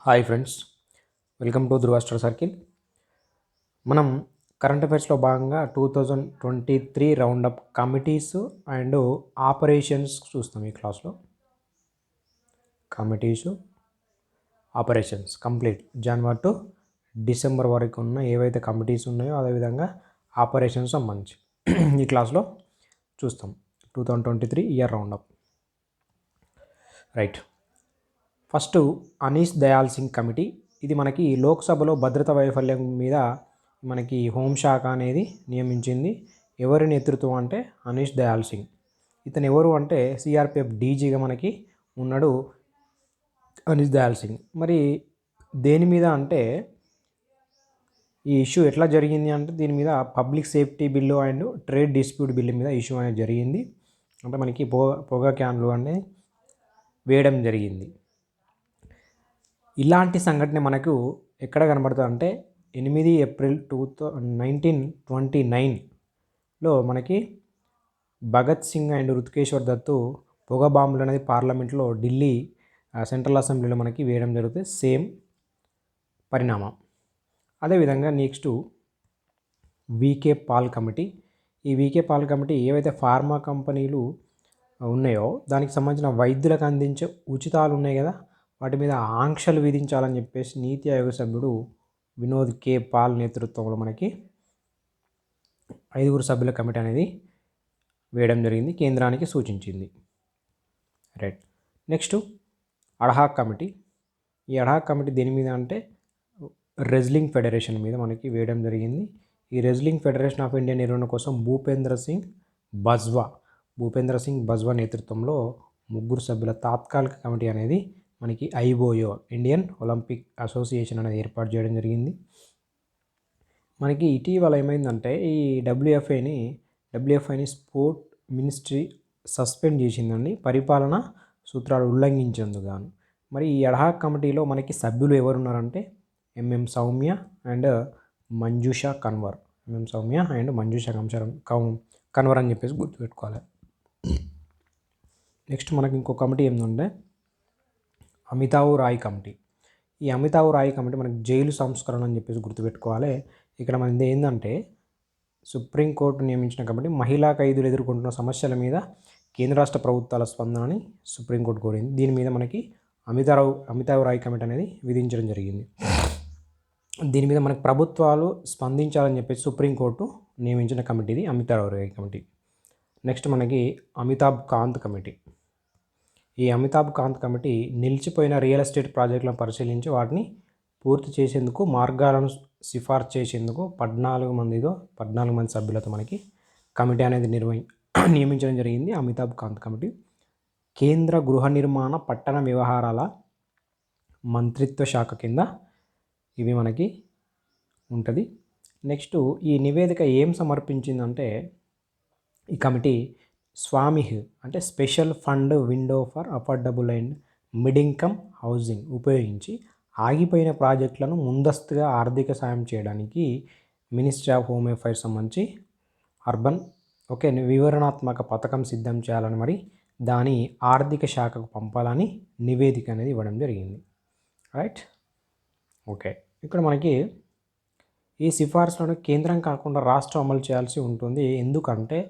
Hi friends, welcome to Dhruva star circle. మనం current అఫైర్స్లో భాగంగా 2023 round up committees and operations చూస్తాం ఈ క్లాస్లో. Committees, operations complete January to December వరకు ఉన్న ఏవైతే కమిటీస్ ఉన్నాయో అదేవిధంగా ఆపరేషన్స్ సంబంధించి ఈ క్లాస్లో చూస్తాం. 2023 year roundup. Right. First Anish Dayal Singh committee. ఇది మనకి లోక్సభలో భద్రతా వైఫల్యం మీద మనకి హోంశాఖ అనేది నియమించింది. ఎవరి నేతృత్వం అంటే అనీష్ దయాల్ సింగ్. ఇతను ఎవరు అంటే సిఆర్పిఎఫ్ డీజీగా మనకి ఉన్నాడు అనీష్ దయాల్ సింగ్. మరి దేని మీద అంటే ఈ ఇష్యూ ఎట్లా జరిగింది అంటే దీని మీద public safety bill and trade dispute bill మీద ఇష్యూ అనేది జరిగింది. అంటే మనకి పొగ క్యాన్లు అనేది వేయడం జరిగింది. ఇలాంటి సంఘటన మనకు ఎక్కడ కనబడుతుంది అంటే 8 ఏప్రిల్ 1929లో మనకి భగత్ సింగ్ అండ్ రుతుకేశ్వర్ దత్తు పొగ బాంబులు అనేది పార్లమెంట్లో ఢిల్లీ సెంట్రల్ అసెంబ్లీలో మనకి వేయడం జరుగుతుంది. సేమ్ పరిణామం. అదేవిధంగా నెక్స్ట్ వికే పాల్ కమిటీ. ఈ వికే పాల్ కమిటీ ఏవైతే ఫార్మా కంపెనీలు ఉన్నాయో దానికి సంబంధించిన వైద్యులకు అందించే ఉచితాలు ఉన్నాయి కదా, వాటి మీద ఆంక్షలు విధించాలని చెప్పేసి నీతి ఆయోగ సభ్యుడు వినోద్ కే పాల్ నేతృత్వంలో మనకి 5 సభ్యుల కమిటీ అనేది వేయడం జరిగింది, కేంద్రానికి సూచించింది. రైట్. Next ad hoc committee. ఈ అడ్హాక్ కమిటీ దేని మీద అంటే రెజ్లింగ్ ఫెడరేషన్ మీద మనకి వేయడం జరిగింది. ఈ రెజ్లింగ్ ఫెడరేషన్ ఆఫ్ ఇండియా నిర్వహణ కోసం భూపేంద్ర సింగ్ బజ్వా నేతృత్వంలో 3 సభ్యుల తాత్కాలిక కమిటీ అనేది మనకి ఐఓయో ఇండియన్ ఒలింపిక్ అసోసియేషన్ అనేది ఏర్పాటు చేయడం జరిగింది. మనకి ఇటీవల ఏమైందంటే ఈ డబ్ల్యూఎఫ్ఐని స్పోర్ట్ మినిస్ట్రీ సస్పెండ్ చేసిందండి పరిపాలన సూత్రాలు ఉల్లంఘించేందుకు గాను. మరి ఈ అడ్హాక్ కమిటీలో మనకి సభ్యులు ఎవరున్నారంటే ఎంఎం సౌమ్య అండ్ మంజుషా కన్వర్ అని చెప్పేసి గుర్తుపెట్టుకోవాలి. నెక్స్ట్ మనకి ఇంకో కమిటీ ఏంటంటే అమితావ్ రాయ్ కమిటీ. ఈ అమితావ్ రాయ్ కమిటీ మనకి జైలు సంస్కరణ అని చెప్పేసి గుర్తుపెట్టుకోవాలి. ఇక్కడ మనది ఏంటంటే సుప్రీంకోర్టు నియమించిన కమిటీ మహిళా ఖైదీలు ఎదుర్కొంటున్న సమస్యల మీద కేంద్ర రాష్ట్ర ప్రభుత్వాల స్పందనని సుప్రీంకోర్టు కోరింది. దీని మీద మనకి అమితావ్ రాయ్ కమిటీ అనేది విధించడం జరిగింది. దీని మీద మనకి ప్రభుత్వాలు స్పందించాలని చెప్పేసి సుప్రీంకోర్టు నియమించిన కమిటీ ఇది అమితావ్ రాయ్ కమిటీ. నెక్స్ట్ మనకి అమితాబ్ కాంత్ కమిటీ. ఈ అమితాబ్ కాంత్ కమిటీ నిలిచిపోయిన రియల్ ఎస్టేట్ ప్రాజెక్టులను పరిశీలించి వాటిని పూర్తి చేసేందుకు మార్గాలను సిఫార్సు చేసేందుకు 14 మంది సభ్యులతో మనకి కమిటీ అనేది నియమించడం జరిగింది. అమితాబ్ కాంత్ కమిటీ కేంద్ర గృహ నిర్మాణ పట్టణ వ్యవహారాల మంత్రిత్వ శాఖ కింద ఇవి మనకి ఉంటుంది. నెక్స్ట్ ఈ నివేదిక ఏం సమర్పించిందంటే ఈ కమిటీ స్వామిహ్ అంటే special fund window for affordable and mid income housing ఉపయోగించి ఆగిపోయిన ప్రాజెక్టులను ముందస్తుగా ఆర్థిక సాయం చేయడానికి మినిస్ట్రీ ఆఫ్ హోమ్ అఫైర్స్ సంబంధించి వివరణాత్మక పథకం సిద్ధం చేయాలని మరి దాని ఆర్థిక శాఖకు పంపాలని నివేదిక అనేది ఇవ్వడం జరిగింది. రైట్. ఓకే. ఇక్కడ మనకి ఈ సిఫార్సులను కేంద్రం కాకుండా రాష్ట్రం అమలు చేయాల్సి ఉంటుంది. ఎందుకంటే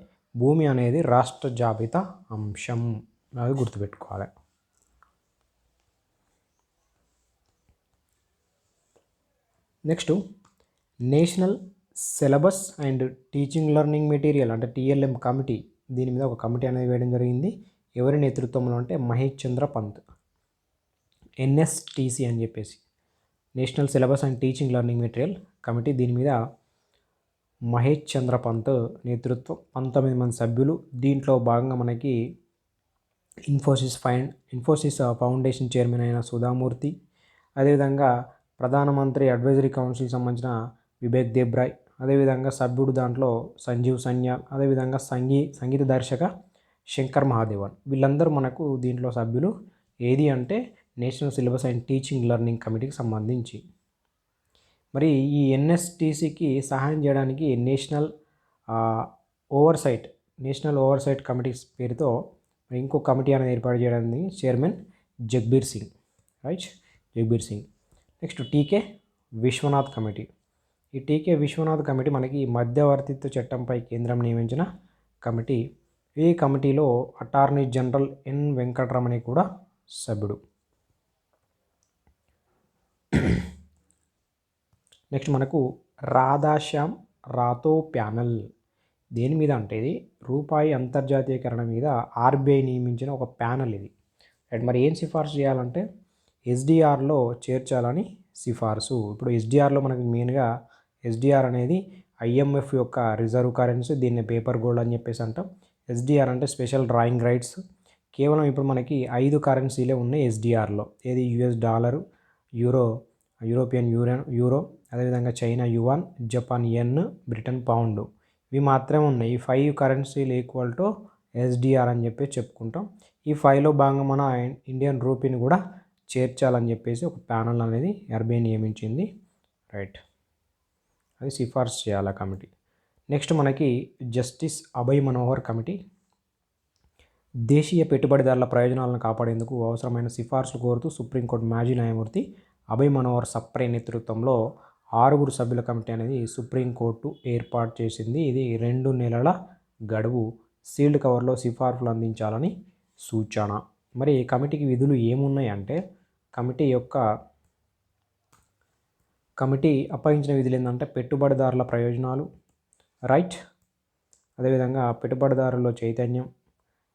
భూమి అనేది రాష్ట్ర జాబితా అంశం, అది గుర్తుపెట్టుకోవాలి. Next national syllabus and teaching learning material అంటే టీఎల్ఎం కమిటీ. దీని మీద ఒక కమిటీ అనేది వేయడం జరిగింది. ఎవరి నేతృత్వంలో అంటే మహేష్ చంద్ర పంత్, ఎన్ఎస్టీసీ అని చెప్పేసి national syllabus and teaching learning material committee. దీని మీద మహేష్ చంద్ర పంత్ నేతృత్వం, 19 మంది సభ్యులు. దీంట్లో భాగంగా మనకి ఇన్ఫోసిస్ ఫౌండేషన్ చైర్మన్ అయిన సుధామూర్తి, అదేవిధంగా ప్రధానమంత్రి అడ్వైజరీ కౌన్సిల్కి సంబంధించిన వివేక్ దేబ్రాయ్, అదేవిధంగా సభ్యుడు దాంట్లో సంజీవ్ సన్యాల్, అదేవిధంగా సంగీత దర్శక శంకర్ మహాదేవన్. వీళ్ళందరూ మనకు దీంట్లో సభ్యులు. ఏది అంటే national syllabus and teaching learning కమిటీకి సంబంధించి. మరి ఈ ఎన్ఎస్టీసీకి సహాయం చేయడానికి నేషనల్ ఓవర్సైట్ కమిటీ పేరుతో ఇంకో కమిటీ అనేది ఏర్పాటు చేయడానికి చైర్మన్ జగ్బీర్ సింగ్. నెక్స్ట్ టీకే విశ్వనాథ్ కమిటీ. ఈ టీకే విశ్వనాథ్ కమిటీ మనకి మధ్యవర్తిత్వ చట్టంపై కేంద్రం నియమించిన కమిటీ. ఈ కమిటీలో అటార్నీ జనరల్ ఎన్ వెంకటరమణి కూడా సభ్యుడు. నెక్స్ట్ మనకు రాధాశ్యామ్ రాతో ప్యానెల్. దేని మీద అంటే ఇది రూపాయి అంతర్జాతీయకరణ మీద ఆర్బీఐ నియమించిన ఒక ప్యానెల్ ఇది. అండ్ మరి ఏం సిఫార్సు చేయాలంటే ఎస్డిఆర్లో చేర్చాలని సిఫార్సు. ఇప్పుడు ఎస్డిఆర్లో మనకి మెయిన్గా ఎస్డిఆర్ అనేది ఐఎంఎఫ్ యొక్క రిజర్వ్ కరెన్సీ, దీన్ని పేపర్ గోల్డ్ అని చెప్పేసి అంటాం. ఎస్డిఆర్ అంటే స్పెషల్ డ్రాయింగ్ రైట్స్. కేవలం ఇప్పుడు మనకి 5 కరెన్సీలే ఉన్నాయి ఎస్డిఆర్లో. ఏది US dollar, euro, European euro, అదేవిధంగా China yuan, Japan yen, Britain pound. ఇవి మాత్రమే ఉన్నాయి. ఈ 5 కరెన్సీలు ఈక్వల్ టు ఎస్డిఆర్ అని చెప్పి చెప్పుకుంటాం. ఈ 5లో భాగంగా మన ఇండియన్ రూపీని కూడా చేర్చాలని చెప్పేసి ఒక ప్యానల్ అనేది ఆర్బీఐ నియమించింది. రైట్, అది సిఫార్సు చేయాలి కమిటీ. నెక్స్ట్ మనకి జస్టిస్ అభయ్ మనోహర్ కమిటీ. దేశీయ పెట్టుబడిదారుల ప్రయోజనాలను కాపాడేందుకు అవసరమైన సిఫార్సులు కోరుతూ సుప్రీంకోర్టు మాజీ న్యాయమూర్తి అభయ్ మనోహర్ సప్రే నేతృత్వంలో 6 సభ్యుల కమిటీ అనేది సుప్రీంకోర్టు ఏర్పాటు చేసింది. ఇది 2 నెలల గడువు, సీల్డ్ కవర్లో సిఫార్సులు అందించాలని సూచన. మరి ఈ కమిటీకి విధులు ఏమున్నాయి అంటే కమిటీ అప్పగించిన విధులు ఏంటంటే పెట్టుబడిదారుల ప్రయోజనాలు, రైట్, అదేవిధంగా పెట్టుబడిదారుల్లో చైతన్యం,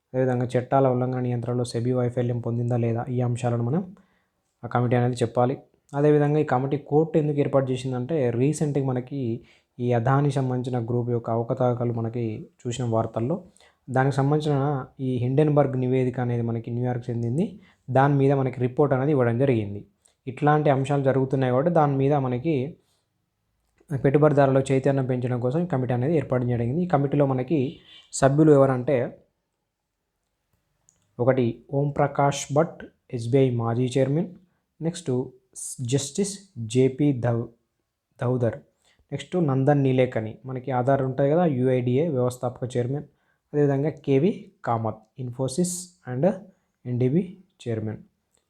అదేవిధంగా చట్టాల ఉల్లంఘన నియంత్రణలో సెబీ వైఫల్యం పొందిందా లేదా, ఈ అంశాలను మనం ఆ కమిటీ అనేది చెప్పాలి. అదేవిధంగా ఈ కమిటీ కోర్టు ఎందుకు ఏర్పాటు చేసిందంటే రీసెంట్గా మనకి ఈ అదాని సంబంధించిన గ్రూప్ యొక్క అవకతవకలు మనకి చూసిన వార్తల్లో, దానికి సంబంధించిన ఈ హిండెన్బర్గ్ నివేదిక అనేది మనకి న్యూయార్క్ చెందింది. దాని మీద మనకి రిపోర్ట్ అనేది ఇవ్వడం జరిగింది. ఇట్లాంటి అంశాలు జరుగుతున్నాయి కాబట్టి దాని మీద మనకి పెట్టుబడిదారుల చైతన్యం పెంచడం కోసం ఈ కమిటీ అనేది ఏర్పాటు చేయడం జరిగింది. ఈ కమిటీలో మనకి సభ్యులు ఎవరంటే 1 ఓం ప్రకాష్ భట్, ఎస్బీఐ మాజీ chairman. Next justice JP Daudar. Next Nandan Nilekani, మనకి ఆధార్ ఉంటాయి కదా, యుఐడిఏ వ్యవస్థాపక చైర్మన్. అదేవిధంగా KV Kamath, Infosys and NDB chairman.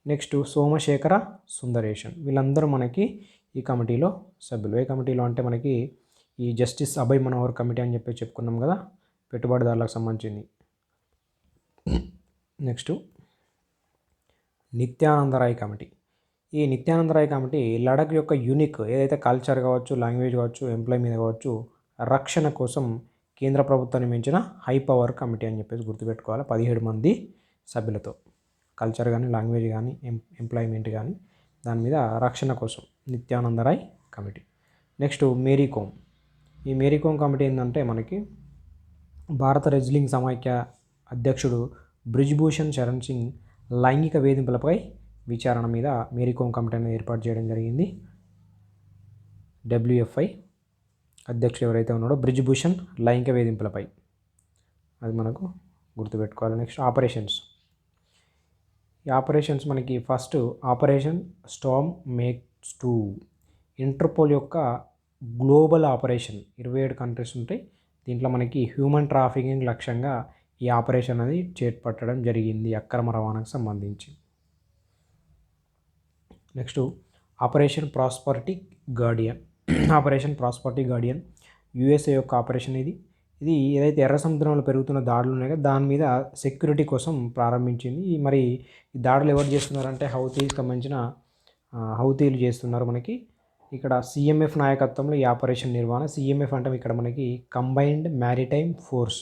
Next Somasekhara Sundaresan. వీళ్ళందరూ మనకి ఈ కమిటీలో సభ్యులు. ఏ కమిటీలో అంటే మనకి ఈ జస్టిస్ అభయ్ మనోహర్ కమిటీ అని చెప్పి చెప్పుకున్నాం కదా, పెట్టుబడిదారులకు సంబంధించింది. Next Nityanand Rai committee. ఈ నిత్యానందరాయ్ కమిటీ లడఖ్ యొక్క యూనిక్ ఏదైతే కల్చర్ కావచ్చు, లాంగ్వేజ్ కావచ్చు, ఎంప్లాయ్ మీద కావచ్చు, రక్షణ కోసం కేంద్ర ప్రభుత్వాన్ని మించిన హై పవర్ కమిటీ అని చెప్పేసి గుర్తుపెట్టుకోవాలి. 17 మంది సభ్యులతో కల్చర్ కానీ, లాంగ్వేజ్ కానీ, ఎంప్లాయ్మెంట్ కానీ దాని మీద రక్షణ కోసం Nityanand Rai committee. Next Mary come. ఈ మేరీ కోమ్ కమిటీ ఏంటంటే మనకి భారత రెజ్లింగ్ సమైక్య అధ్యక్షుడు బ్రిజ్భూషణ్ శరణ్ సింగ్ లైంగిక వేధింపులపై విచారణ మీద మేరీ కోమ్ కమిటీ అనేది ఏర్పాటు చేయడం జరిగింది. డబ్ల్యూఎఫ్ఐ అధ్యక్షుడు ఎవరైతే ఉన్నాడో బ్రిజ్భూషణ్ లైంగిక వేధింపులపై, అది మనకు గుర్తుపెట్టుకోవాలి. Next operations. ఈ ఆపరేషన్స్ మనకి first operation Storm makes 2 interpole యొక్క గ్లోబల్ ఆపరేషన్. 27 కంట్రీస్ ఉంటాయి. దీంట్లో మనకి హ్యూమన్ ట్రాఫికింగ్ లక్ష్యంగా ఈ ఆపరేషన్ అనేది చేపట్టడం జరిగింది, అక్రమ రవాణాకు సంబంధించి. Next operation prosperity Guardian. Operation prosperity Guardian USA యొక్క ఆపరేషన్ ఇది ఏదైతే ఎర్ర సముద్రంలో పెరుగుతున్న దాడులు ఉన్నాయి కదా, దాని మీద సెక్యూరిటీ కోసం ప్రారంభించింది. మరి ఈ దాడులు ఎవరు చేస్తున్నారంటే హౌతీకి సంబంధించిన హౌతీలు చేస్తున్నారు. మనకి ఇక్కడ సిఎంఎఫ్ నాయకత్వంలో ఈ ఆపరేషన్ నిర్వహణ. సిఎంఎఫ్ అంటే ఇక్కడ మనకి కంబైన్డ్ మ్యారిటైమ్ ఫోర్స్.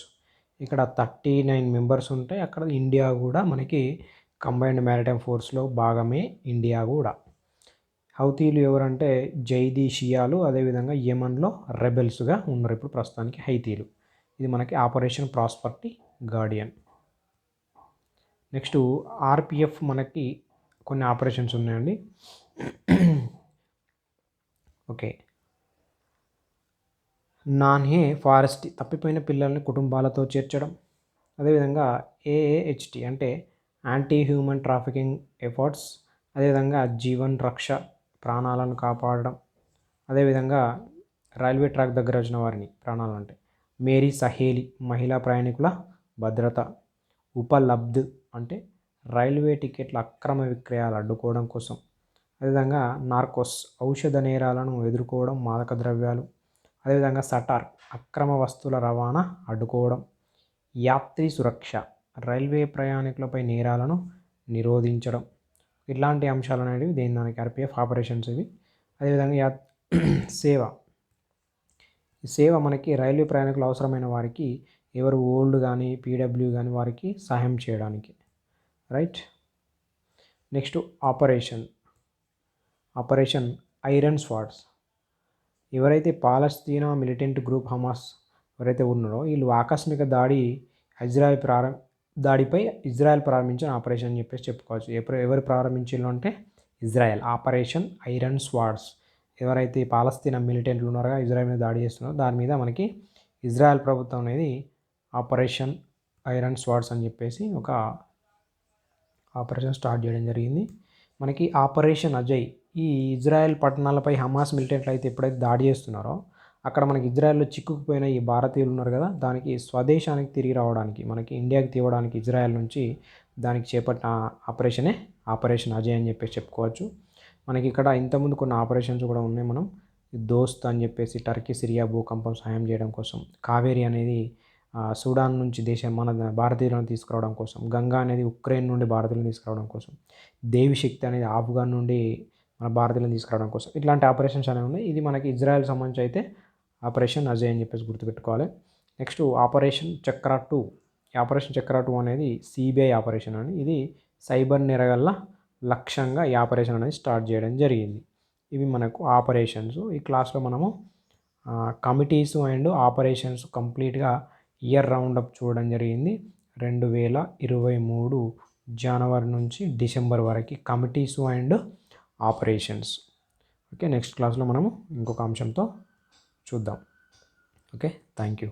ఇక్కడ 39 మెంబర్స్ ఉంటాయి. అక్కడ ఇండియా కూడా మనకి కంబైన్డ్ మ్యారిటైమ్ ఫోర్స్లో భాగమే ఇండియా కూడా. హౌతీలు ఎవరంటే జైదీ షియాలు, అదేవిధంగా యెమన్లో రెబెల్స్గా ఉన్నారు ఇప్పుడు ప్రస్తుతానికి హైతీలు. ఇది మనకి operation prosperity Guardian. Next RPF మనకి కొన్ని ఆపరేషన్స్ ఉన్నాయండి. ఓకే, నాన్హే ఫారెస్ట్, తప్పిపోయిన పిల్లల్ని కుటుంబాలతో చేర్చడం. అదేవిధంగా ఏఏహెచ్టి అంటే యాంటీ హ్యూమన్ ట్రాఫికింగ్ ఎఫర్ట్స్. అదేవిధంగా జీవన్ రక్ష, ప్రాణాలను కాపాడడం. అదేవిధంగా రైల్వే ట్రాక్ దగ్గర వచ్చిన వారిని ప్రాణాలు అంటే మేరీ సహేలి, మహిళా ప్రయాణికుల భద్రత. ఉపలబ్ధ్ అంటే రైల్వే టికెట్ల అక్రమ విక్రయాలు అడ్డుకోవడం కోసం. అదేవిధంగా నార్కోస్ ఔషధ నేరాలను ఎదుర్కోవడం, మాదక ద్రవ్యాలు. అదేవిధంగా సటార్ అక్రమ వస్తువుల రవాణా అడ్డుకోవడం. యాత్రి సురక్ష రైల్వే ప్రయాణికులపై నేరాలను నిరోధించడం. ఇట్లాంటి అంశాలు అనేవి దానికి ఆర్పిఎఫ్ ఆపరేషన్స్ ఇవి. అదేవిధంగా సేవ. ఈ సేవ మనకి రైల్వే ప్రయాణికులు అవసరమైన వారికి ఎవరు ఓల్డ్ కానీ పీడబ్ల్యూ కానీ వారికి సహాయం చేయడానికి. Right. Next operation iron swords. ఎవరైతే పాలస్తీనా మిలిటెంట్ గ్రూప్ హమాస్ ఎవరైతే ఉన్నారో వీళ్ళు ఆకస్మిక దాడిపై ఇజ్రాయెల్ ప్రారంభించిన ఆపరేషన్ అని చెప్పేసి చెప్పుకోవచ్చు. ఎవరు ప్రారంభించారు అంటే ఇజ్రాయెల్. Operation iron swords. ఎవరైతే పాలస్తీనా మిలిటెంట్లు ఉన్నారో ఇజ్రాయెల్ మీద దాడి చేస్తున్నారో దాని మీద మనకి ఇజ్రాయెల్ ప్రభుత్వం అనేది ఆపరేషన్ ఐరన్ స్వార్డ్స్ అని చెప్పేసి ఒక ఆపరేషన్ స్టార్ట్ చేయడం జరిగింది. మనకి ఆపరేషన్ అజయ్ ఈ ఇజ్రాయెల్ పట్టణాలపై హమాస్ మిలిటెంట్లు అయితే ఎప్పుడైతే దాడి చేస్తున్నారో అక్కడ మనకి ఇజ్రాయెల్లో చిక్కుకుపోయిన ఈ భారతీయులు ఉన్నారు కదా, దానికి స్వదేశానికి తిరిగి రావడానికి మనకి ఇండియాకి తేవడానికి ఇజ్రాయెల్ నుంచి దానికి చేపట్టిన ఆపరేషనే ఆపరేషన్ అజయ్ అని చెప్పేసి చెప్పుకోవచ్చు. మనకి ఇక్కడ ఇంతకుముందు కొన్ని ఆపరేషన్స్ కూడా ఉన్నాయి. మనం దోస్త్ అని చెప్పేసి టర్కీ సిరియా భూకంపం సహాయం చేయడం కోసం, కావేరి అనేది సూడాన్ నుంచి మన భారతీయులను తీసుకురావడం కోసం, గంగా అనేది ఉక్రెయిన్ నుండి భారతీయులను తీసుకురావడం కోసం, దేవి శక్తి అనేది ఆఫ్ఘన్ నుండి మన భారతీయులను తీసుకురావడం కోసం ఇట్లాంటి ఆపరేషన్స్ అనేవి ఉన్నాయి. ఇది మనకి ఇజ్రాయెల్ సంబంధించి అయితే ఆపరేషన్ అజయ్ అని చెప్పేసి గుర్తుపెట్టుకోవాలి. నెక్స్ట్ ఆపరేషన్ చక్ర 2. ఈ ఆపరేషన్ చక్ర 2 అనేది సిబిఐ ఆపరేషన్ అని. ఇది సైబర్ నేరగల్ల లక్ష్యంగా ఈ ఆపరేషన్ అనేది స్టార్ట్ చేయడం జరిగింది. ఇవి మనకు ఆపరేషన్స్. ఈ క్లాస్లో మనము కమిటీస్ అండ్ ఆపరేషన్స్ కంప్లీట్గా ఇయర్ రౌండప్ చూడడం జరిగింది. 2023 జనవరి నుంచి డిసెంబర్ వరకు committees and operations. Okay, next క్లాస్లో మనము ఇంకొక అంశంతో చూద్దాం. Okay, thank you.